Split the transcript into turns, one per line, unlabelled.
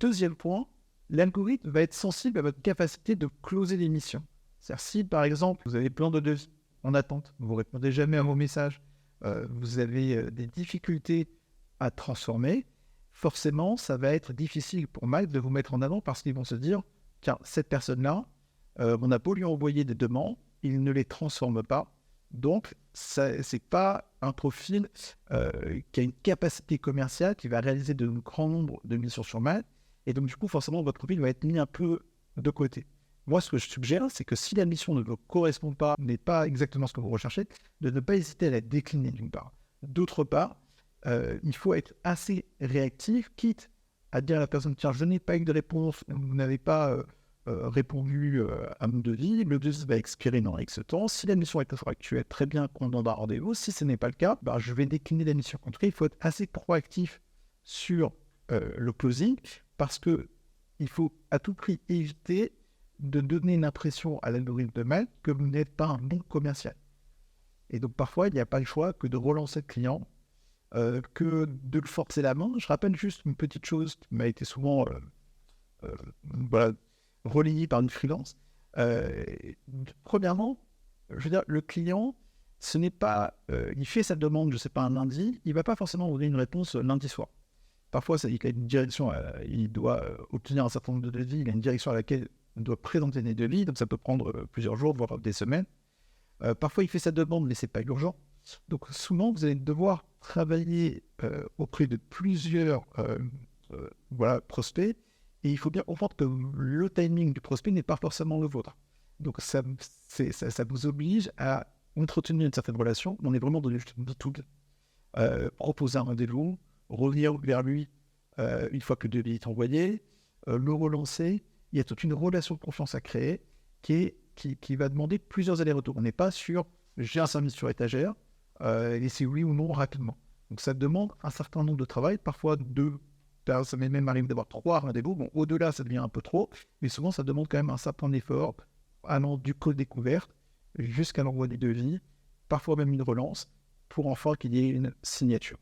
Deuxième point, l'algorithme va être sensible à votre capacité de closer les missions. C'est-à-dire si, par exemple, vous avez plein de devis en attente, vous ne répondez jamais à vos messages, vous avez des difficultés à transformer, forcément, ça va être difficile pour Mac de vous mettre en avant parce qu'ils vont se dire, tiens, cette personne-là, on a beau lui envoyer des demandes, il ne les transforme pas. Donc, ce n'est pas un profil qui a une capacité commerciale, qui va réaliser de grands nombres de missions sur Mac. Et donc, du coup, forcément, votre profil va être mis un peu de côté. Moi, ce que je suggère, c'est que si la mission ne vous correspond pas, n'est pas exactement ce que vous recherchez, de ne pas hésiter à la décliner d'une part. D'autre part, il faut être assez réactif, quitte à dire à la personne, tiens, je n'ai pas eu de réponse, vous n'avez pas répondu à mon devis, le devis va expirer dans X temps. Si la mission est contractuelle, très bien qu'on donne un rendez-vous. Si ce n'est pas le cas, je vais décliner la mission. En tout cas, il faut être assez proactif sur le closing, parce que il faut à tout prix éviter de donner une impression à l'algorithme de mail que vous n'êtes pas un bon commercial. Et donc parfois, il n'y a pas le choix que de relancer le client, que de le forcer la main. Je rappelle juste une petite chose qui m'a été souvent euh, voilà, relayée par une freelance. Euh, Premièrement, je veux dire, le client, ce n'est pas... il fait sa demande, je ne sais pas, un lundi, il ne va pas forcément vous donner une réponse lundi soir. Parfois, il a une direction, il doit obtenir un certain nombre de devis, il a une direction à laquelle il doit présenter des devis, donc ça peut prendre plusieurs jours, voire des semaines. Parfois, il fait sa demande, mais ce n'est pas urgent. Donc, souvent, vous allez devoir travailler auprès de plusieurs prospects, et il faut bien comprendre que le timing du prospect n'est pas forcément le vôtre. Donc, ça vous oblige à entretenir une certaine relation. On est vraiment dans le B2B. Proposer un rendez-vous, revenir vers lui une fois que le devis est envoyé, le relancer. Il y a toute une relation de confiance à créer qui va demander plusieurs allers-retours. On n'est pas sur j'ai un service sur étagère et c'est oui ou non rapidement. Donc ça demande un certain nombre de travail, parfois deux, ça m'est même arrivé d'avoir 3 rendez-vous. Bon, au-delà, ça devient un peu trop, mais souvent ça demande quand même un certain effort allant du code découverte jusqu'à l'envoi du devis, parfois même une relance, pour enfin qu'il y ait une signature.